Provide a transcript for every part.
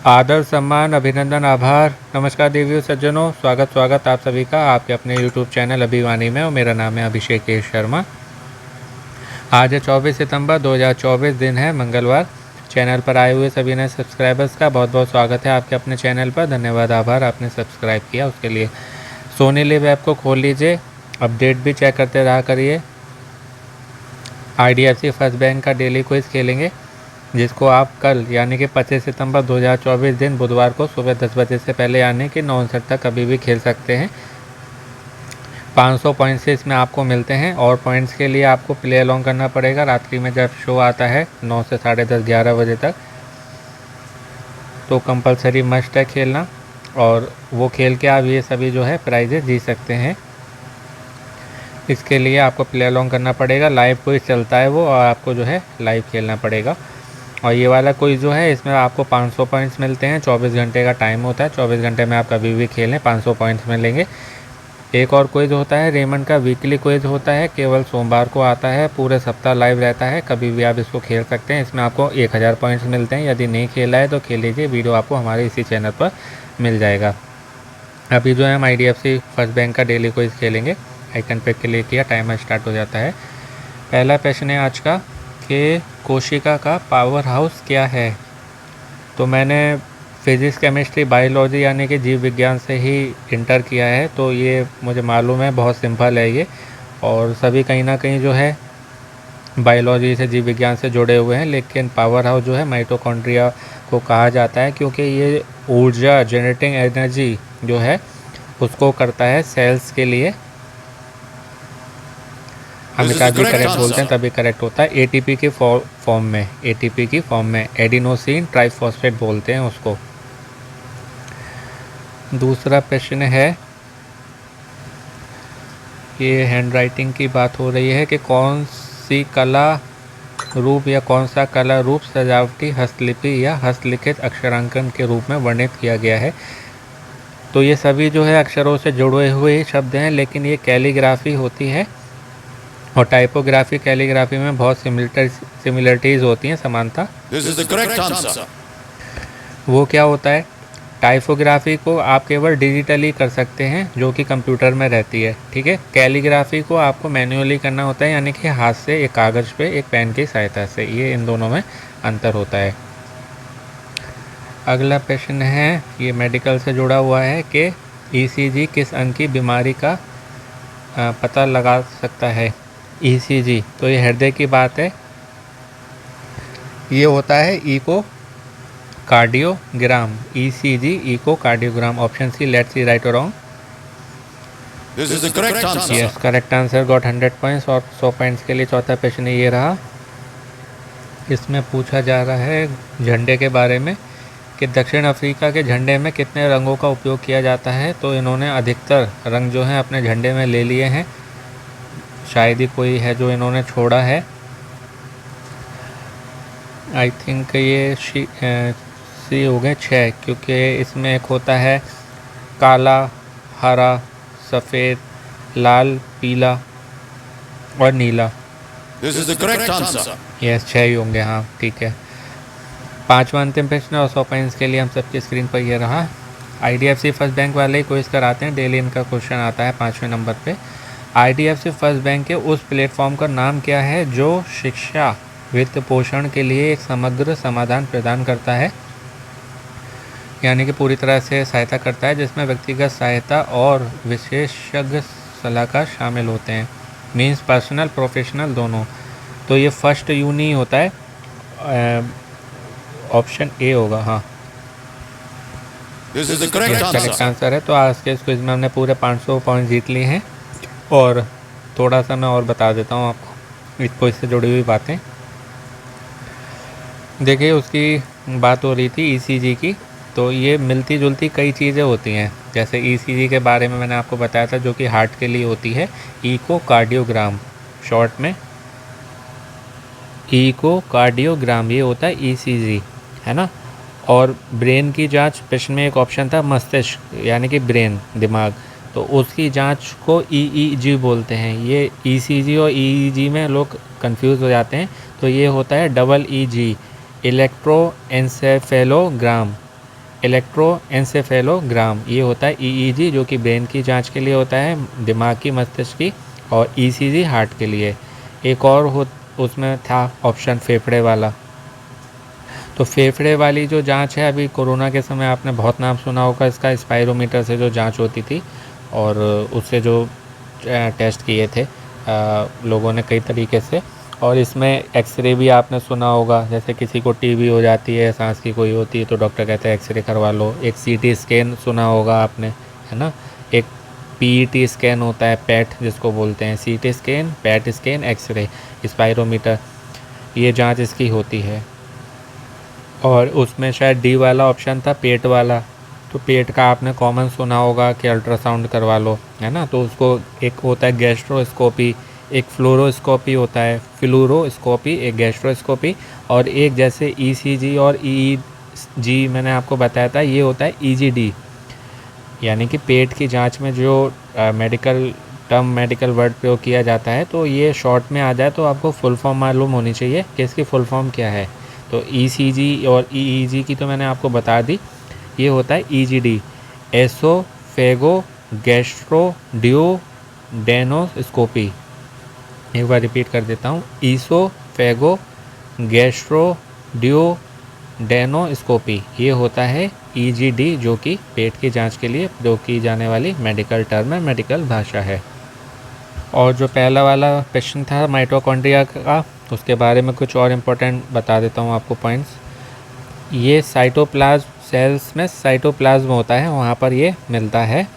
आदर, सम्मान, अभिनंदन, आभार। नमस्कार देवियों सज्जनों, स्वागत आप सभी का आपके अपने YouTube चैनल अभिवानी में। और मेरा नाम है अभिषेक शर्मा। आज है 24 सितंबर 2024, दिन है मंगलवार। चैनल पर आए हुए सभी नए सब्सक्राइबर्स का बहुत बहुत स्वागत है आपके अपने चैनल पर। धन्यवाद, आभार, आपने सब्सक्राइब किया उसके लिए। सोनी लिव ऐप को खोल लीजिए, अपडेट भी चेक करते रहा करिए। IDFC फर्स्ट बैंक का डेली क्विज खेलेंगे, जिसको आप कल यानी कि 25 सितंबर 2024 दिन बुधवार को सुबह 10 बजे से पहले यानी कि 9:59 तक कभी भी खेल सकते हैं। 500 पॉइंट्स से इसमें आपको मिलते हैं और पॉइंट्स के लिए आपको प्ले अलॉन्ग करना पड़ेगा। रात्रि में जब शो आता है 9 से 10:30 11 बजे तक, तो कंपलसरी मस्ट है खेलना। और वो खेल के आप ये सभी जो है प्राइजेस जीत सकते हैं। इसके लिए आपको प्ले अलॉन्ग करना पड़ेगा। लाइव क्विज चलता है वो, और आपको जो है लाइव खेलना पड़ेगा। और ये वाला क्विज जो है इसमें आपको 500 पॉइंट्स मिलते हैं। 24 घंटे का टाइम होता है। 24 घंटे में आप कभी भी खेलें 500 पॉइंट्स मिलेंगे। एक और क्विज होता है रेमंड का, वीकली क्विज होता है, केवल सोमवार को आता है, पूरे सप्ताह लाइव रहता है, कभी भी आप इसको खेल सकते हैं। इसमें आपको 1000 पॉइंट्स मिलते हैं। यदि नहीं खेला है तो खेल लीजिए, वीडियो आपको हमारे इसी चैनल पर मिल जाएगा। अभी जो है हम IDFC फर्स्ट बैंक का डेली क्विज खेलेंगे। आइकन पे क्लिक किया, टाइमर स्टार्ट हो जाता है। पहला प्रश्न है आज का कि कोशिका का पावर हाउस क्या है। तो मैंने फिजिक्स, केमिस्ट्री, बायोलॉजी यानी कि जीव विज्ञान से ही इंटर किया है, तो ये मुझे मालूम है, बहुत सिंपल है ये। और सभी कहीं ना कहीं जो है बायोलॉजी से, जीव विज्ञान से जुड़े हुए हैं। लेकिन पावर हाउस जो है माइटोकॉन्ड्रिया को कहा जाता है, क्योंकि ये ऊर्जा, जनरेटिंग एनर्जी जो है उसको करता है सेल्स के लिए। हम तभी करेक्ट बोलते हैं, तभी करेक्ट होता है। ATP की फॉर्म में, ATP की फॉर्म में एडिनोसिन ट्राइफॉस्फेट बोलते हैं उसको। दूसरा प्रश्न है, ये हैंडराइटिंग की बात हो रही है कि कौन सी कला रूप या कौन सा कला रूप सजावटी हस्तलिपि या हस्तलिखित अक्षरांकन के रूप में वर्णित किया गया है। तो ये सभी जो है अक्षरों से जुड़े हुए शब्द हैं, लेकिन ये कैलीग्राफी होती है। और टाइपोग्राफी, कैलीग्राफी में बहुत सिमिलरिटीज़ होती हैं, समानता। This is the correct answer. वो क्या होता है, टाइपोग्राफी को आप केवल डिजिटली कर सकते हैं, जो कि कंप्यूटर में रहती है, ठीक है। कैलीग्राफी को आपको मैन्युअली करना होता है, यानी कि हाथ से एक कागज़ पे एक पेन की सहायता से। ये इन दोनों में अंतर होता है। अगला प्रश्न है, ये मेडिकल से जुड़ा हुआ है कि ECG किस अंग की बीमारी का पता लगा सकता है। ECG तो ये हृदय की बात है। ये होता है echo cardiogram. ECG echo cardiogram. Option C, let's see, right और wrong. This is the correct answer. Yes, correct answer, got 100 points. और 100 पॉइंट्स के लिए चौथा प्रश्न ये रहा। इसमें पूछा जा रहा है झंडे के बारे में कि दक्षिण अफ्रीका के झंडे में कितने रंगों का उपयोग किया जाता है। तो इन्होंने अधिकतर रंग जो हैं अपने झंडे में ले लिए हैं, शायद ही कोई है जो इन्होंने छोड़ा है। आई थिंक ये सी हो गए 6, क्योंकि इसमें एक होता है काला, हरा, सफ़ेद, लाल, पीला और नीला। This is the correct answer. Yes, 6 ही होंगे, हाँ ठीक है। पांचवा अंतिम प्रश्न और 100 पॉइंट्स के लिए हम सबकी स्क्रीन पर ये रहा। IDFC फर्स्ट बैंक वाले ही क्विज कराते हैं, डेली इनका क्वेश्चन आता है 5वें नंबर पे। IDFC फर्स्ट बैंक के उस प्लेटफॉर्म का नाम क्या है जो शिक्षा, वित्त पोषण के लिए एक समग्र समाधान प्रदान करता है, यानी कि पूरी तरह से सहायता करता है, जिसमें व्यक्तिगत सहायता और विशेषज्ञ सलाहकार शामिल होते हैं। मीन्स पर्सनल, प्रोफेशनल दोनों। तो ये फर्स्ट यूनी होता है, ऑप्शन ए होगा, हाँ This is the correct correct answer. Answer है। तो आज के इस क्विज में हमने पूरे 500 पॉइंट जीत लिए हैं। और थोड़ा सा मैं और बता देता हूँ आपको इस क्विज से जुड़ी हुई बातें। देखिए, उसकी बात हो रही थी ECG की, तो ये मिलती जुलती कई चीज़ें होती हैं। जैसे ECG के बारे में मैंने आपको बताया था, जो कि हार्ट के लिए होती है, इको कार्डियोग्राम, शॉर्ट में इको कार्डियोग्राम, ये होता है ECG, है ना। और ब्रेन की जांच, प्रश्न में एक ऑप्शन था मस्तिष्क यानी कि ब्रेन, दिमाग, तो उसकी जांच को EEG बोलते हैं। ये ECG और EEG में लोग कंफ्यूज हो जाते हैं। तो ये होता है EEG, इलेक्ट्रोएन्सेफेलोग्राम। इलेक्ट्रोएन्सेफेलोग्राम, ये होता है ईईजी जो कि ब्रेन की जांच के लिए होता है, दिमाग की, मस्तिष्क की, और ईसीजी हार्ट के लिए। एक और उसमें था ऑप्शन फेफड़े वाला। तो फेफड़े वाली जो जांच है, अभी कोरोना के समय आपने बहुत नाम सुना होगा इसका, स्पायरोमीटर से जो जांच होती थी और उससे जो टेस्ट किए थे लोगों ने कई तरीके से। और इसमें एक्सरे भी आपने सुना होगा, जैसे किसी को टीबी हो जाती है, सांस की कोई होती है तो डॉक्टर कहते हैं एक्सरे करवा लो। एक सीटी स्कैन सुना होगा आपने, है ना। एक पीईटी स्कैन होता है, पैट जिसको बोलते हैं, CT scan, PET scan, x-ray, spirometer, ये जांच इसकी होती है। और उसमें शायद डी वाला ऑप्शन था, पेट वाला। तो पेट का आपने कॉमन सुना होगा कि अल्ट्रासाउंड करवा लो, है ना। तो उसको एक होता है गैस्ट्रोस्कोपी, एक फ्लोरोस्कोपी होता है, फ्लूरोस्कोपी, एक गैस्ट्रोस्कोपी, और एक जैसे ईसीजी और ईईजी मैंने आपको बताया था, ये होता है ईजीडी। यानी कि पेट की जांच में जो मेडिकल टर्म, मेडिकल वर्ड प्रयोग किया जाता है, तो ये शॉर्ट में आ जाए तो आपको फुल फॉर्म मालूम होनी चाहिए कि इसकी फुल फॉर्म क्या है। तो ईसीजी और ईईजी की तो मैंने आपको बता दी, ये होता है ईजीडी, एसोफेगो गैस्ट्रोड्यूडेनोस्कोपी। एक बार रिपीट कर देता हूँ, ईसोफेगो गैस्ट्रोड्यूडेनोस्कोपी, ये होता है ईजीडी, जो कि पेट की जांच के लिए प्रयोग की जाने वाली मेडिकल टर्म है, मेडिकल भाषा है। और जो पहला वाला क्वेश्चन था माइटोकॉन्ड्रिया का, उसके बारे में कुछ और इम्पोर्टेंट बता देता हूँ आपको पॉइंट्स। ये साइटोप्लाज्म सेल्स में साइटोप्लाज्म होता है, वहाँ पर ये मिलता है,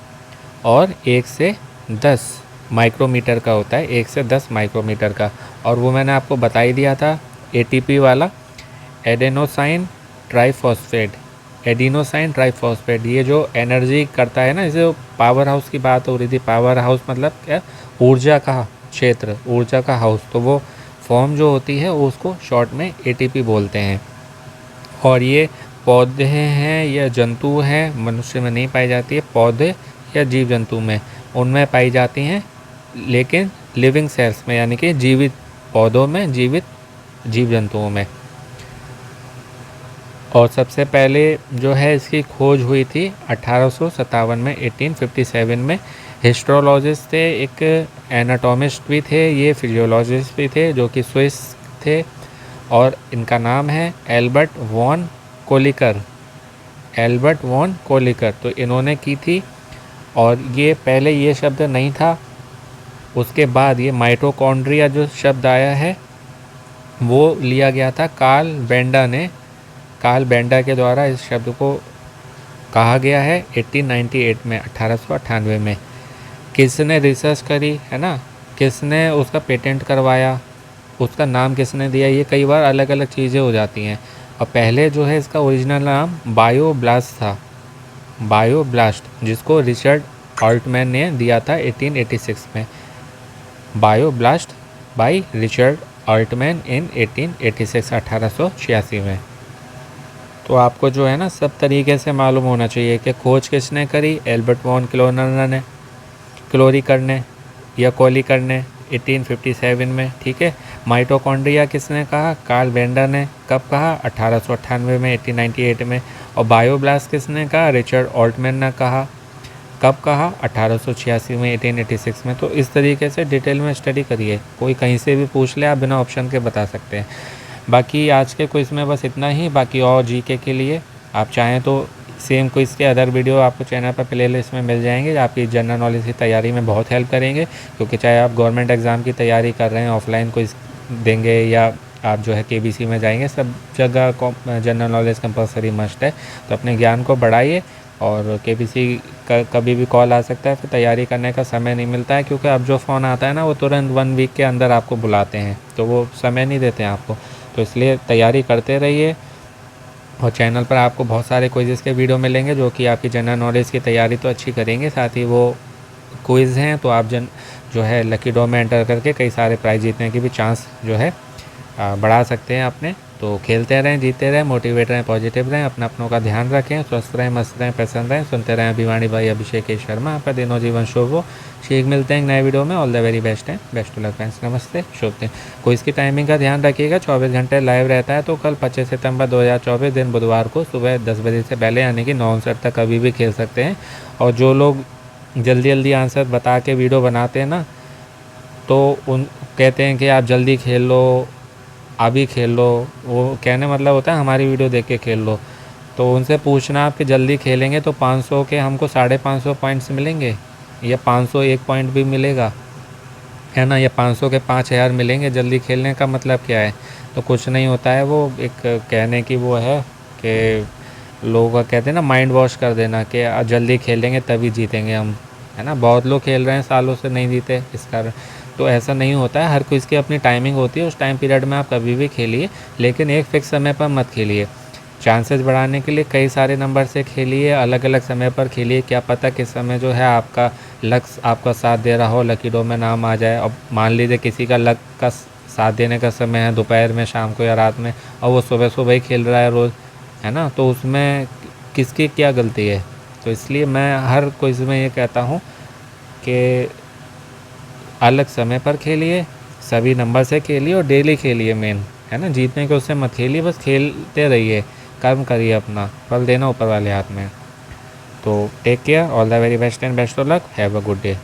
और 1 से 10 माइक्रोमीटर का होता है, 1 से 10 माइक्रोमीटर का। और वो मैंने आपको बता ही दिया था, एटीपी वाला, एडेनोसाइन ट्राइफॉस्फेट, एडिनोसाइन ट्राइफॉस्फेट, ये जो एनर्जी करता है ना, इसे पावर हाउस की बात हो रही थी, पावर हाउस मतलब क्या, ऊर्जा का क्षेत्र, ऊर्जा का हाउस, तो वो फॉर्म जो होती है उसको शॉर्ट में एटीपी बोलते हैं। और ये पौधे हैं या जंतु हैं, मनुष्य में नहीं पाई जाती है, पौधे या जीव जंतु में उनमें पाई जाती हैं, लेकिन लिविंग सेल्स में, यानी कि जीवित पौधों में, जीवित जीव जंतुओं में। और सबसे पहले जो है इसकी खोज हुई थी 1857 में, 1857 में। हिस्ट्रोलॉजिस्ट थे, एक एनाटोमिस्ट भी थे, ये फिजियोलॉजिस्ट भी थे, जो कि स्विस थे, और इनका नाम है Albert von Kolliker, Albert von Kolliker. तो इन्होंने की थी, और ये पहले ये शब्द नहीं था, उसके बाद ये माइटोकॉन्ड्रिया जो शब्द आया है वो लिया गया था कार्ल बेंडा ने, कार्ल बेंडा के द्वारा इस शब्द को कहा गया है 1898 में, 1898 में। किसने रिसर्च करी, है ना, किसने उसका पेटेंट करवाया, उसका नाम किसने दिया, ये कई बार अलग अलग चीज़ें हो जाती हैं। और पहले जो है इसका ओरिजिनल नाम बायोब्लास्ट था, बायोब्लास्ट, जिसको रिचर्ड ऑल्टमैन ने दिया था 1886 में, बायोब्लास्ट बाय रिचर्ड ऑल्टमैन इन 1886, 1886 में। तो आपको जो है ना सब तरीके से मालूम होना चाहिए कि खोज किसने करी, एल्बर्ट वॉन क्लोरिकर ने या कोलिकर ने 1857 में, ठीक है। माइटोकॉन्ड्रिया किसने कहा, कार्ल बेंडा ने, कब कहा, 1898 में, 1898 में। और बायोब्लास्ट किसने कहा, रिचर्ड ऑल्टमैन ने कहा, कब कहा, 1886 में, 1886 में। तो इस तरीके से डिटेल में स्टडी करिए, कोई कहीं से भी पूछ ले आप बिना ऑप्शन के बता सकते हैं। बाकी आज के क्विज़ में बस इतना ही। बाकी और जीके के लिए आप चाहें तो सेम क्विज़ के अदर वीडियो आपको चैनल पर प्लेलिस्ट में मिल जाएंगे, आपकी जनरल नॉलेज की तैयारी में बहुत हेल्प करेंगे। क्योंकि चाहे आप गवर्नमेंट एग्ज़ाम की तैयारी कर रहे हैं, ऑफलाइन क्विज़ देंगे, या आप जो है केबीसी में जाएंगे, सब जगह जनरल नॉलेज कंपलसरी मस्ट है। तो अपने ज्ञान को बढ़ाइए, और केबीसी का कभी भी कॉल आ सकता है, फिर तैयारी करने का समय नहीं मिलता है, क्योंकि अब जो फ़ोन आता है ना वो तुरंत 1 वीक के अंदर आपको बुलाते हैं, तो वो समय नहीं देते हैं आपको। तो इसलिए तैयारी करते रहिए, और चैनल पर आपको बहुत सारे क्विज़ के वीडियो मिलेंगे जो कि आपकी जनरल नॉलेज की तैयारी तो अच्छी करेंगे, साथ ही वो क्विज़ हैं तो आप जो है लकी ड्रॉ में एंटर करके कई सारे प्राइज़ जीतने की भी चांस जो है बढ़ा सकते हैं अपने तो खेलते रहें, जीते रहें, मोटिवेट रहें, पॉजिटिव रहें, अपनों का ध्यान रखें, स्वस्थ रहें, मस्त रहें, प्रसन्न रहें। सुनते रहें अभिवाणी भाई अभिषेक शर्मा, आपका दिनों जीवन शुभ हो। शीघ्र मिलते हैं एक नए वीडियो में। ऑल द वेरी बेस्ट है, बेस्ट टू लक फ्रेंड्स, नमस्ते, शुभ दिन। कोई इसकी टाइमिंग का ध्यान रखिएगा, 24 घंटे लाइव रहता है। तो कल 25 सितंबर 2024 दिन बुधवार को सुबह 10 बजे से पहले यानी कि 9 तक कभी भी खेल सकते हैं। और जो लोग जल्दी जल्दी आंसर बता के वीडियो बनाते हैं ना, तो उन कहते हैं कि आप जल्दी खेल लो, अभी खेल लो, वो कहने मतलब होता है हमारी वीडियो देख के खेल लो। तो उनसे पूछना आप कि जल्दी खेलेंगे तो 500 के हमको 550 पॉइंट्स मिलेंगे, या 501 पॉइंट भी मिलेगा, है ना, या 500 के 5000 मिलेंगे। जल्दी खेलने का मतलब क्या है? तो कुछ नहीं होता है, वो एक कहने की वो है कि लोग कहते हैं ना माइंड वॉश कर देना कि जल्दी खेलेंगे तभी जीतेंगे हम, है ना। बहुत लोग खेल रहे हैं सालों से नहीं जीते इस कारण। तो ऐसा नहीं होता है, हर कोई की अपनी टाइमिंग होती है। उस टाइम पीरियड में आप कभी भी खेलिए, लेकिन एक फिक्स समय पर मत खेलिए। चांसेस बढ़ाने के लिए कई सारे नंबर से खेलिए, अलग अलग समय पर खेलिए। क्या पता किस समय जो है आपका लक आपका साथ दे रहा हो, लकी ड्रॉ में नाम आ जाए। अब मान लीजिए किसी का लक का साथ देने का समय है दोपहर में, शाम को या रात में, और वो सुबह सुबह ही खेल रहा है रोज़, है ना, तो उसमें किसकी क्या गलती है? तो इसलिए मैं हर क्विज़ में ये कहता हूँ कि अलग समय पर खेलिए, सभी नंबर से खेलिए और डेली खेलिए। मेन है ना, जीतने के उससे मत खेलिए, बस खेलते रहिए, कर्म करिए, अपना फल देना ऊपर वाले हाथ में। तो take care, all the very best and best of luck, have a good day.